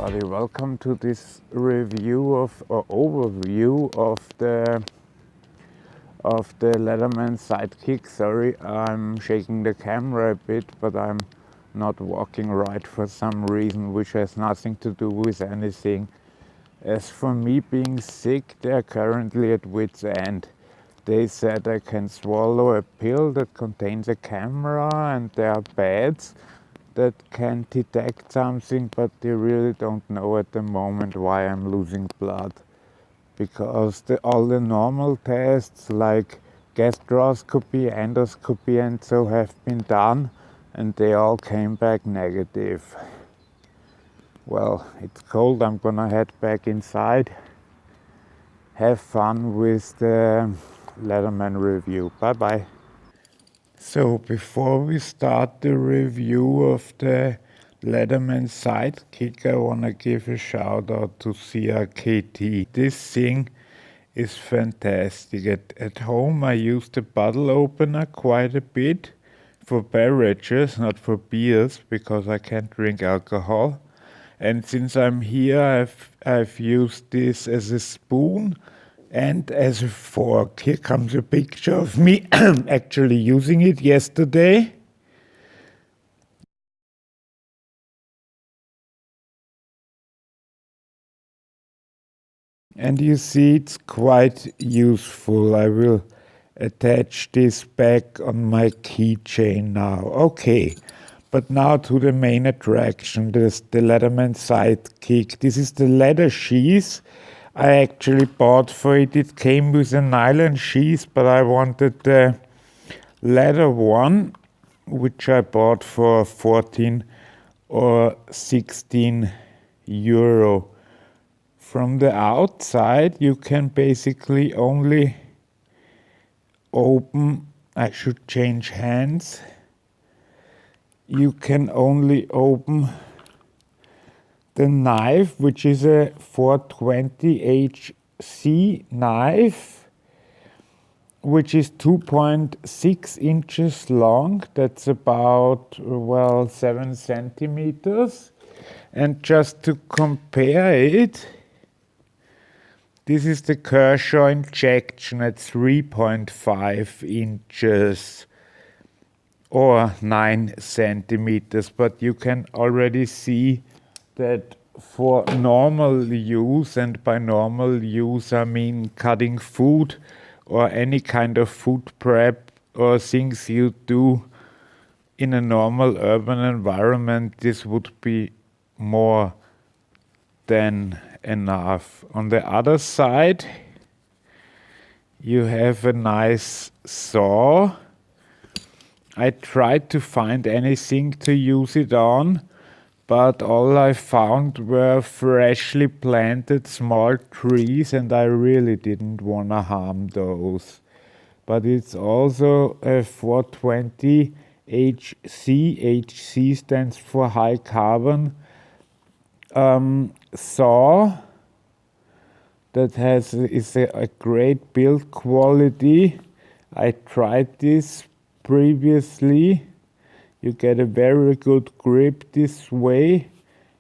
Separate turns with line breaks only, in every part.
everybody, welcome to this review of or overview of the Leatherman Sidekick. Sorry, I'm shaking the camera a bit, but I'm not walking right for some reason, which has nothing to do with anything. As for me being sick, they're currently at wit's end. They said I can swallow a pill that contains a camera, and there are beds that can detect something, but they really don't know at the moment why I'm losing blood, because all the normal tests like gastroscopy, endoscopy and so have been done, and they all came back negative. Well, it's cold, I'm gonna head back inside. Have fun with the Leatherman review. Bye bye. So before we start the review of the Leatherman Sidekick, I want to give a shout out to CRKT. This thing is fantastic. At home I use the bottle opener quite a bit for beverages, not for beers, because I can't drink alcohol. And since I'm here, I've used this as a spoon and as a fork. Here comes a picture of me actually using it yesterday. And you see it's quite useful. I will attach this back on my keychain now. Okay, but now to the main attraction, this the Leatherman Sidekick. This is the leather sheath I actually bought for it. It came with a nylon sheath, but I wanted the leather one, which I bought for 14 or 16 euro. From the outside, you can basically only open, I should change hands. You can only open the knife, which is a 420HC knife, which is 2.6 inches long. That's about, 7 centimeters. And just to compare it, this is the Kershaw injection at 3.5 inches or 9 centimeters. But you can already see that for normal use, and by normal use I mean cutting food or any kind of food prep or things you do in a normal urban environment, this would be more than enough. On the other side, you have a nice saw. I tried to find anything to use it on, but all I found were freshly planted small trees, and I really didn't want to harm those. But it's also a 420 HC. HC stands for high carbon saw that is a great build quality. I tried this previously. You get a very good grip this way,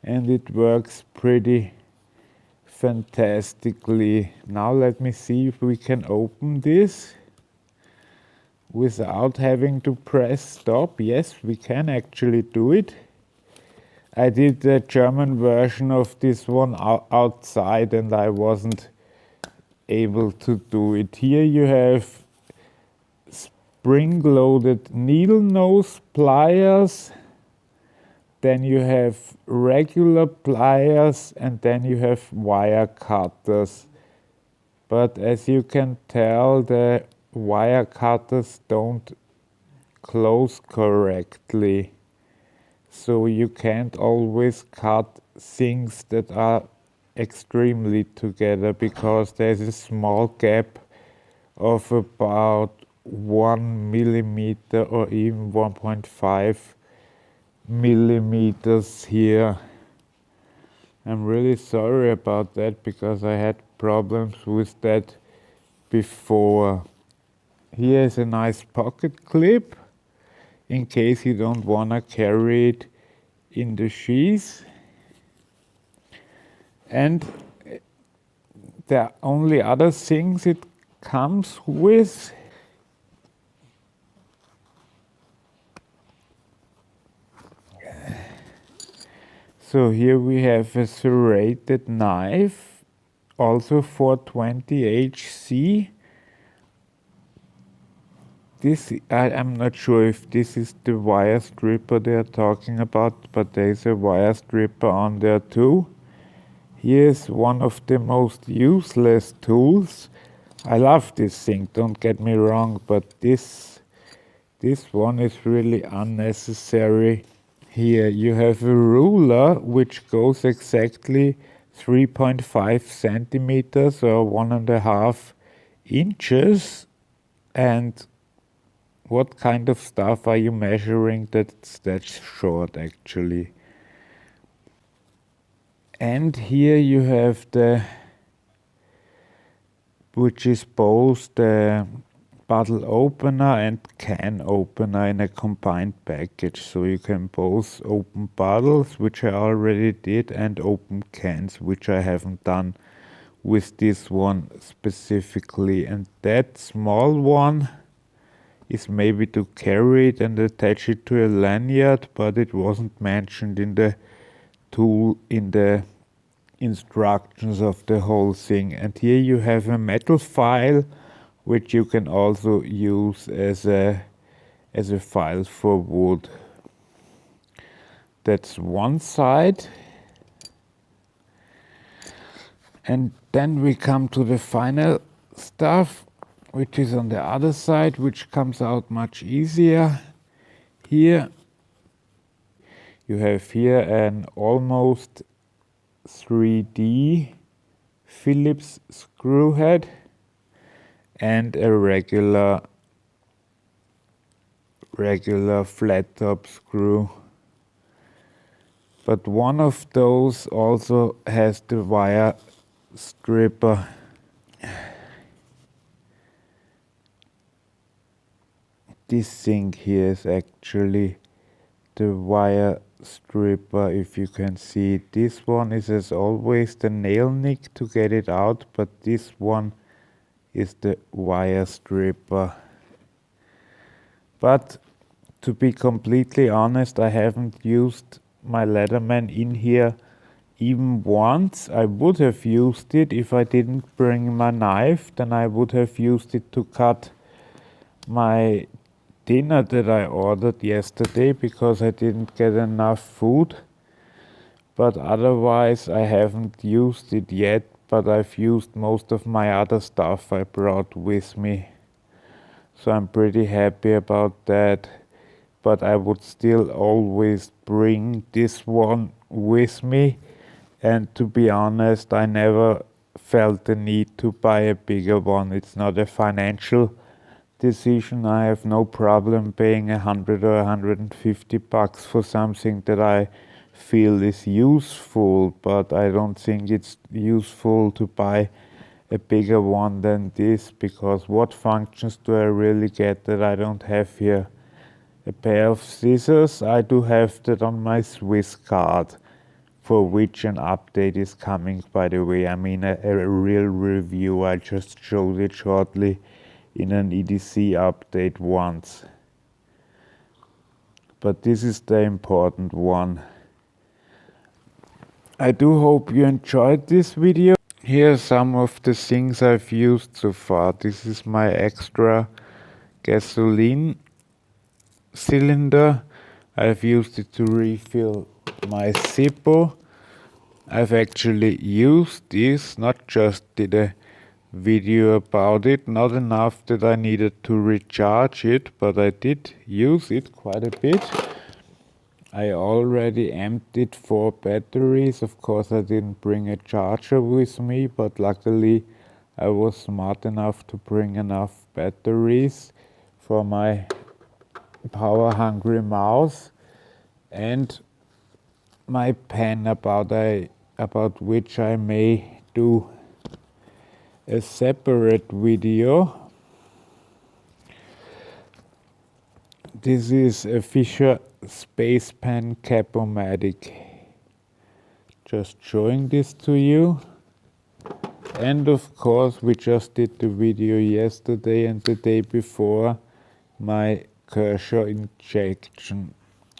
and it works pretty fantastically. Now let me see if we can open this without having to press stop. Yes, we can actually do it. I did the German version of this one outside, and I wasn't able to do it. Here you have spring-loaded needle nose pliers, then you have regular pliers, and then you have wire cutters. But as you can tell, the wire cutters don't close correctly. So you can't always cut things that are extremely together, because there's a small gap of about 1 millimeter or even 1.5 millimeters here. I'm really sorry about that, because I had problems with that before. Here's a nice pocket clip in case you don't want to carry it in the sheath. And the only other things it comes with so here we have a serrated knife, also 420 HC. This, I'm not sure if this is the wire stripper they are talking about, but there is a wire stripper on there too. Here's one of the most useless tools. I love this thing, don't get me wrong, but this one is really unnecessary. Here you have a ruler which goes exactly 3.5 centimeters or 1.5 inches. And what kind of stuff are you measuring that's short actually? And here you have which is both the bottle opener and can opener in a combined package. So you can both open bottles, which I already did, and open cans, which I haven't done with this one specifically. And that small one is maybe to carry it and attach it to a lanyard, but it wasn't mentioned in the tool, in the instructions of the whole thing. And here you have a metal file which you can also use as a file for wood. That's one side. And then we come to the final stuff, which is on the other side, which comes out much easier. Here you have here an almost 3D Phillips screw head and a regular flat top screw. But one of those also has the wire stripper. This thing here is actually the wire stripper, if you can see it. This one is, as always, the nail nick to get it out, but this one is the wire stripper. But to be completely honest, I haven't used my Leatherman in here even once. I would have used it if I didn't bring my knife. Then I would have used it to cut my dinner that I ordered yesterday because I didn't get enough food. But otherwise I haven't used it yet, but I've used most of my other stuff I brought with me. So I'm pretty happy about that. But I would still always bring this one with me. And to be honest, I never felt the need to buy a bigger one. It's not a financial decision. I have no problem paying $100 or $150 for something that I feel is useful, but I don't think it's useful to buy a bigger one than this, because what functions do I really get that I don't have here? A pair of scissors, I do have that on my Swiss card, for which an update is coming, by the way. I mean a real review. I just showed it shortly in an EDC update once. But this is the important one. I do hope you enjoyed this video. Here are some of the things I've used so far. This is my extra gasoline cylinder. I've used it to refill my Zippo. I've actually used this, not just did a video about it, not enough that I needed to recharge it, but I did use it quite a bit. I already emptied 4 batteries. Of course I didn't bring a charger with me, but luckily I was smart enough to bring enough batteries for my power hungry mouse. And my pen, about which I may do a separate video. This is a Fisher Space Pen Capomatic. just showing this to you. And of course we just did the video yesterday and the day before my Kershaw injection.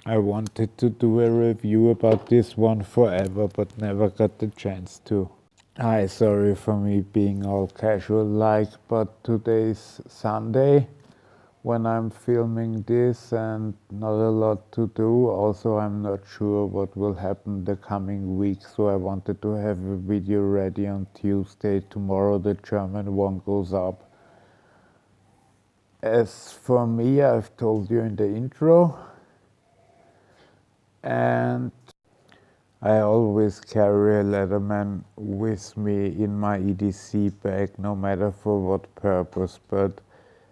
I wanted to do a review about this one forever but never got the chance to. Hi, sorry for me being all casual like, but today's Sunday when I'm filming this and not a lot to do. Also, I'm not sure what will happen the coming week, so I wanted to have a video ready on Tuesday. Tomorrow the German one goes up. As for me, I've told you in the intro, and I always carry a Leatherman with me in my EDC bag, no matter for what purpose, but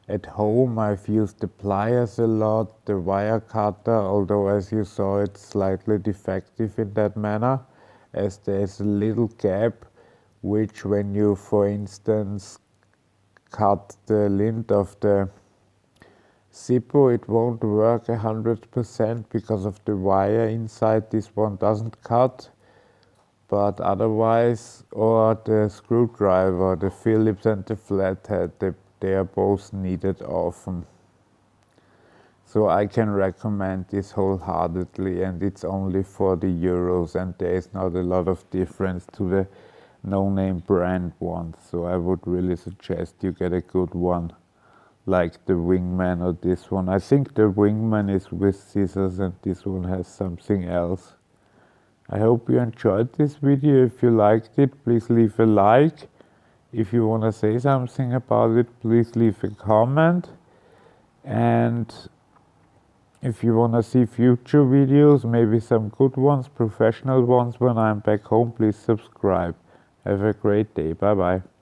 at home I've used the pliers a lot, the wire cutter, although as you saw it's slightly defective in that manner, as there's a little gap which when you, for instance, cut the lint of the Zippo, it won't work 100% because of the wire inside. This one doesn't cut, but otherwise, or the screwdriver, the Phillips and the flathead, they are both needed often. So I can recommend this wholeheartedly, and it's only €40 and there is not a lot of difference to the no-name brand ones. So I would really suggest you get a good one, like the Wingman or this one. I think the Wingman is with scissors and this one has something else. I hope you enjoyed this video. If you liked it, please leave a like. If you want to say something about it, please leave a comment. And if you want to see future videos, maybe some good ones, professional ones when I'm back home, please subscribe. Have a great day. Bye bye.